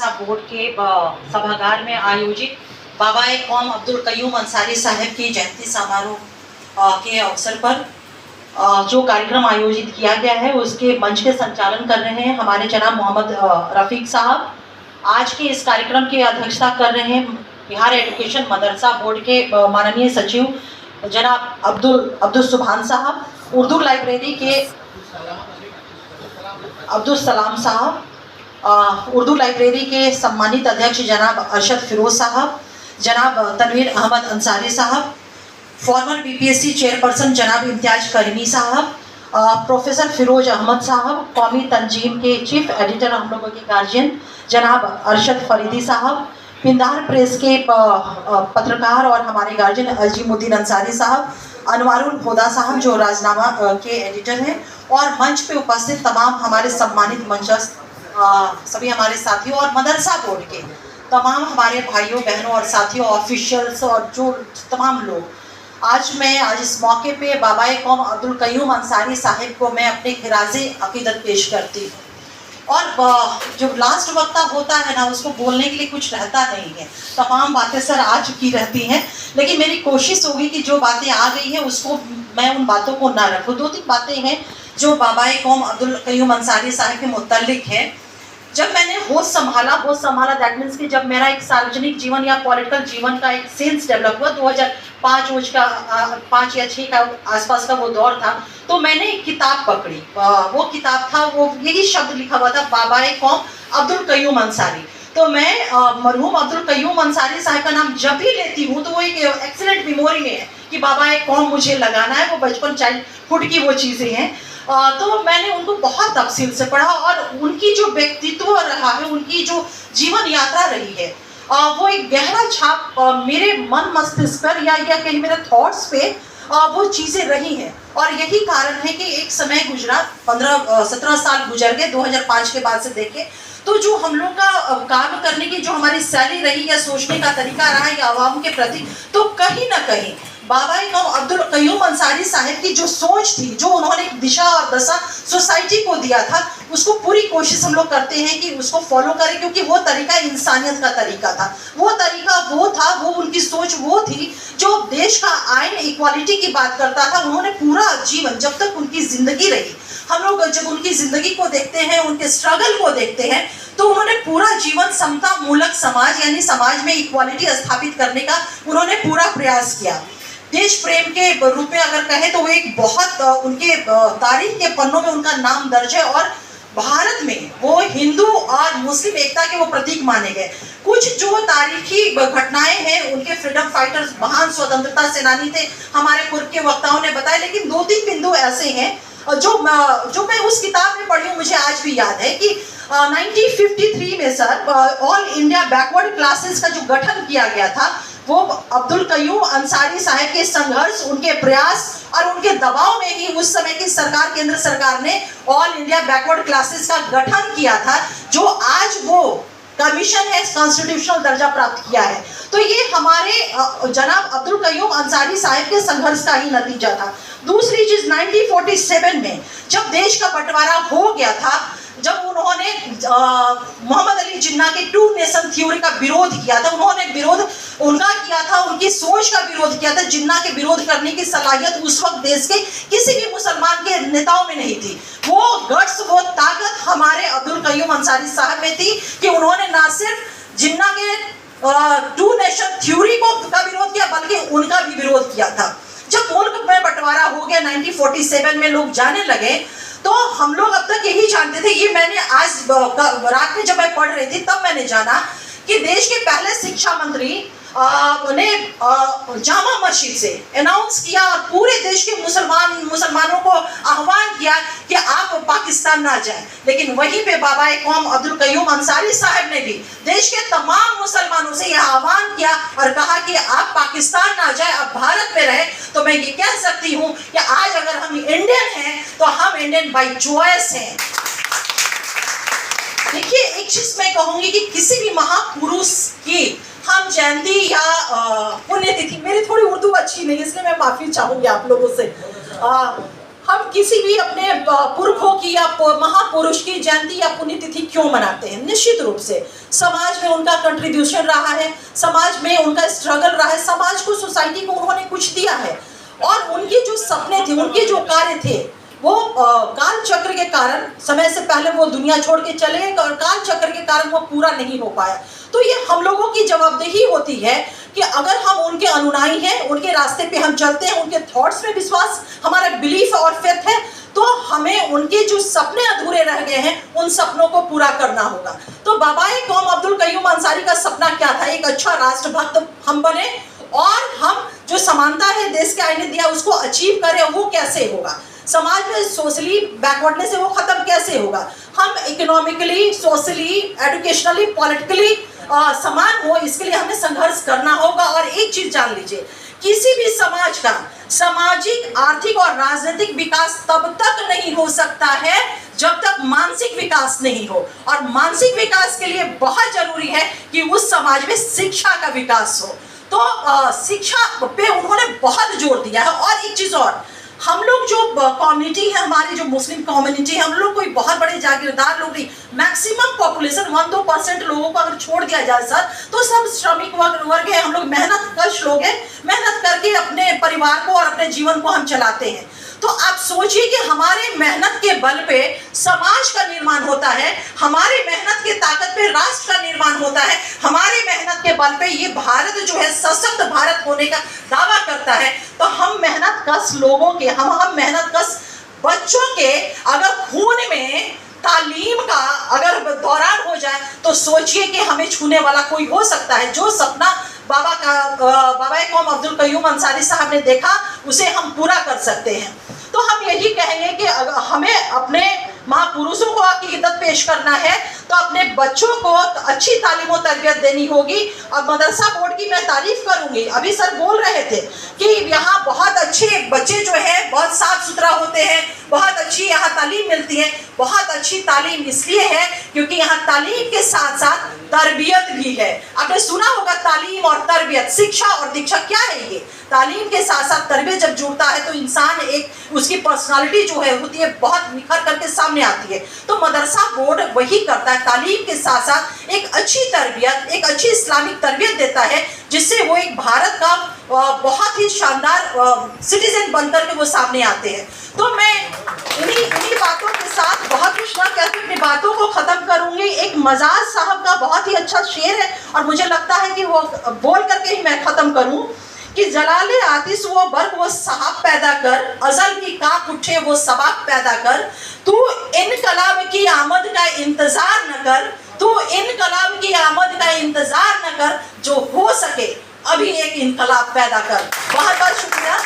Board के सभागार में आयोजित बाबाए कौम अब्दुल कयूम अंसारी साहब की जयंती समारोह के अवसर पर जो कार्यक्रम आयोजित किया गया है उसके मंच के संचालन कर रहे हैं हमारे जनाब मोहम्मद रफीक साहब। आज के इस कार्यक्रम की अध्यक्षता कर रहे हैं बिहार एजुकेशन मदरसा बोर्ड के माननीय सचिव जनाब अब्दुल सुभान साहब, उर्दू लाइब्रेरी के अब्दुल सलाम साहब, उर्दू लाइब्रेरी के सम्मानित अध्यक्ष जनाब अरशद फिरोज साहब, जनाब तनवीर अहमद अंसारी साहब, फॉर्मर बीपीएससी चेयरपर्सन जनाब इम्तियाज करीमी साहब, प्रोफेसर फिरोज अहमद साहब, कौमी तंजीम के चीफ एडिटर हम लोगों के गार्जियन जनाब अरशद फरीदी साहब, पिंदार प्रेस के पत्रकार और हमारे गार्जियन अजीमुद्दीन अंसारी साहब, अनवारुल हुदा साहब जो राजनामा के एडिटर हैं, और मंच पे उपस्थित तमाम हमारे सम्मानित मंचस्थ सभी हमारे साथियों और मदरसा बोर्ड के तमाम हमारे भाइयों बहनों और साथियों, ऑफिशियल्स और जो तमाम लोग, आज इस मौके पे बाबाए कौम अब्दुल कयूम अंसारी साहिब को मैं अपने खिराजे अकीदत पेश करती हूँ। और जो लास्ट वक्ता होता है ना, उसको बोलने के लिए कुछ रहता नहीं है, तमाम बातें सर आ चुकी रहती हैं, लेकिन मेरी कोशिश होगी कि जो बातें आ गई हैं उसको मैं उन बातों को ना रखूँ। 2-3 बातें हैं जो बाबाए कौम अब्दुल कयूम अंसारी साहिब के मुतल्लिक है। जब मैंने होश संभाला दैट मीन्स कि जब मेरा एक सार्वजनिक जीवन या पॉलिटिकल जीवन का एक सेंस डेवलप हुआ 2005 या 6 का आसपास का वो दौर था, तो मैंने एक किताब पकड़ी। वो किताब था, वो यही शब्द लिखा हुआ था, बाबाए कौम अब्दुल कयूम अंसारी। तो मैं मरहूम अब्दुल कयूम अंसारी साहब का नाम जब भी लेती हूँ तो वो एक एक्सीलेंट मेमोरी में है कि बाबाए कौम मुझे लगाना है, वो बचपन चाइल्डहुड की वो चीज़ें हैं। तो मैंने उनको बहुत तफसील से पढ़ा और उनकी जो व्यक्तित्व रहा है, उनकी जो जीवन यात्रा रही है, वो एक गहरा छाप मेरे मन मस्तिष्क पर या कहीं मेरे थॉट्स पे वो चीज़ें रही हैं। और यही कारण है कि एक समय गुजरा, 15-17 साल गुजर गए 2005 के बाद से देखें तो जो हम लोग का काम करने की जो हमारी शैली रही या सोचने का तरीका रहा है आवाम के प्रति, तो कहीं ना कहीं बाबाए कौम अब्दुल कयूम अंसारी साहिब की जो सोच थी, जो उन्होंने एक दिशा और दशा सोसाइटी को दिया था, उसको पूरी कोशिश हम लोग करते हैं कि उसको फॉलो करें, क्योंकि वो तरीका इंसानियत का तरीका था, वो तरीका वो था, वो उनकी सोच वो थी जो देश का आइन इक्वालिटी की बात करता था। उन्होंने पूरा जीवन, जब तक उनकी जिंदगी रही, हम लोग जब उनकी जिंदगी को देखते हैं, उनके स्ट्रगल को देखते हैं, तो उन्होंने पूरा जीवन समता मूलक समाज यानी समाज में इक्वालिटी स्थापित करने का उन्होंने पूरा प्रयास किया। देश प्रेम के रूप में अगर कहें तो वो एक बहुत उनके तारीख के पन्नों में उनका नाम दर्ज है और भारत में वो हिंदू और मुस्लिम एकता के वो प्रतीक माने गए। कुछ जो तारीखी घटनाएं हैं, उनके फ्रीडम फाइटर्स, महान स्वतंत्रता सेनानी थे, हमारे पूर्व के वक्ताओं ने बताया, लेकिन 2-3 बिंदु ऐसे हैं जो मैं उस किताब में पढ़ी हूँ, मुझे आज भी याद है कि 1953 में sir all India backward classes का जो गठन किया गया था, वो अब्दुल कयूम अंसारी साहब के संघर्ष, उनके प्रयास और उनके दबाव में ही उस समय की सरकार, केंद्र सरकार ने ऑल इंडिया बैकवर्ड क्लासेस का गठन किया था, जो आज वो कमीशन है, कॉन्स्टिट्यूशनल दर्जा प्राप्त किया है। तो ये हमारे जनाब अब्दुल कयूम अंसारी साहब के संघर्ष का ही नतीजा था। दूसरी चीज, 1947 में जब देश का बंटवारा हो गया था, जब उन्होंने मोहम्मद अली जिन्ना के 2 नेशन थ्योरी का विरोध किया था, उन्होंने विरोध उनका किया था, उनकी सोच का विरोध किया था। जिन्ना के विरोध करने की सलाहियत उस वक्त देश के किसी भी मुसलमान के नेताओं में नहीं थी। वो गट्स, वो ताकत हमारे अब्दुल कयूम अंसारी साहब में थी कि उन्होंने ना सिर्फ जिन्ना के 2 नेशन थ्योरी का विरोध किया, बल्कि उनका भी विरोध किया था। जब मुल्क में बंटवारा हो गया 1947 में, लोग जाने लगे, तो हम लोग अब तक यही जानते थे, ये मैंने आज रात में जब मैं पढ़ रही थी तब मैंने जाना कि देश के पहले शिक्षा मंत्री ने जामा मस्जिद से अनाउंस किया और पूरे देश के मुसलमानों को आह्वान किया कि आप पाकिस्तान ना जाएं। लेकिन वहीं पे बाबाए कौम अब्दुल कयूम अंसारी साहब ने भी देश के तमाम मुसलमानों से यह आह्वान किया और कहा कि आप पाकिस्तान ना जाएं, आप भारत में रहे। तो मैं ये कह सकती हूँ कि आज अगर हम इंडियन हैं तो हम इंडियन बाई चॉइस हैं। देखिए, एक चीज मैं कहूंगी कि किसी भी महापुरुष की हम जयंती या पुण्यतिथि, मेरी थोड़ी उर्दू अच्छी नहीं इसलिए मैं माफी चाहूंगी आप लोगों से, हम किसी भी अपने पुरखों की या महापुरुष की जयंती या पुण्यतिथि क्यों मनाते हैं? निश्चित रूप से समाज में उनका कंट्रीब्यूशन रहा है, समाज में उनका स्ट्रगल रहा है, समाज को, सोसाइटी को उन्होंने कुछ दिया है, और उनके जो सपने थे, उनके जो कार्य थे, वो काल चक्र के कारण, समय से पहले वो दुनिया छोड़ के चले गए और काल चक्र के कारण वो पूरा नहीं हो पाया। तो ये हम लोगों की जवाबदेही होती है कि अगर हम उनके अनुयायी हैं, उनके रास्ते पे हम चलते हैं, उनके थॉट्स में विश्वास, हमारा बिलीफ और फेथ है, तो हमें उनके जो सपने अधूरे रह गए हैं उन सपनों को पूरा करना होगा। तो बाबाए कौम अब्दुल कयूम अंसारी का सपना क्या था? एक अच्छा राष्ट्रभक्त हम बने और हम जो समानता है देश के आईने दिया उसको अचीव करें। वो कैसे होगा? समाज में सोशली बैकवर्डनेस है वो खत्म कैसे होगा? हम इकोनॉमिकली, सोशली, एजुकेशनली, पॉलिटिकली समान हो, इसके लिए हमें संघर्ष करना होगा। और एक चीज जान लीजिए, किसी भी समाज का सामाजिक, आर्थिक और राजनीतिक विकास तब तक नहीं हो सकता है जब तक मानसिक विकास नहीं हो, और मानसिक विकास के लिए बहुत जरूरी है कि उस समाज में शिक्षा का विकास हो। तो शिक्षा पे उन्होंने बहुत जोर दिया है। और एक चीज और, हम लोग जो कम्युनिटी है, हमारी जो मुस्लिम कम्युनिटी है, हम लोग कोई बहुत बड़े जागीरदार लोग नहीं, मैक्सिमम पॉपुलेशन 1-2% लोगों को अगर छोड़ दिया जाए सर, तो सब श्रमिक वर्ग है, हम लोग मेहनत कश लोग हैं, मेहनत करके अपने परिवार को और अपने जीवन को हम चलाते हैं। तो आप सोचिए कि हमारे मेहनत के बल पे समाज का निर्माण होता है, हमारे मेहनत के ताकत पे राष्ट्र का निर्माण होता है, हमारे मेहनत के बल पे ये भारत जो है सशक्त भारत होने का दावा करता है। तो हम मेहनत कश लोगों के, हम मेहनत कश बच्चों के अगर खून में तालीम का अगर दौरान हो जाए तो सोचिए कि हमें छूने वाला कोई हो सकता है। जो सपना बाबाए कौम अब्दुल कयूम अंसारी साहब ने देखा उसे हम पूरा कर सकते हैं। तो हम यही कहेंगे कि हमें अपने महापुरुषों को अकीदत पेश करना है तो अपने बच्चों को अच्छी तालीम और तरबियत देनी होगी। और मदरसा बोर्ड की मैं तारीफ करूंगी। अभी सर बोल रहे थे कि यहाँ बहुत अच्छे बच्चे जो हैं बहुत साफ सुथरा होते हैं, बहुत अच्छी यहाँ तालीम मिलती है। बहुत अच्छी तालीम इसलिए है क्योंकि यहाँ तालीम के साथ साथ तरबियत भी है। आपने सुना होगा तालीम और तरबियत, शिक्षा और दीक्षा क्या है ये? तालीम के साथ साथ तरबियत जब जुड़ता है तो इंसान एक उसकी पर्सनालिटी जो है होती है बहुत निखर करके सामने आती है। तो मदरसा बोर्ड वही करता है, तालीम के साथ साथ एक अच्छी तरबियत, एक अच्छी इस्लामिक तरबियत देता है जिससे वो एक भारत का बहुत ही शानदार सिटीजन बनकर के वो सामने आते हैं। तो मैं इन्हीं बातों के साथ बहुत कुछ ना कहकर अपनी बातों को खत्म करूंगी। एक मजाज साहब का बहुत ही अच्छा शेर है और मुझे लगता है कि वो बोल करके ही मैं खत्म करूं कि जलाले आतिश वो बर्क वो साहब पैदा कर, अजल की काक उठे वो सबाक पैदा कर, तू इनकलाब की आमद का इंतजार न कर, तू इनकलाब की आमद का इंतजार न कर, जो हो सके अभी एक इनकलाब पैदा कर। बहुत बहुत शुक्रिया।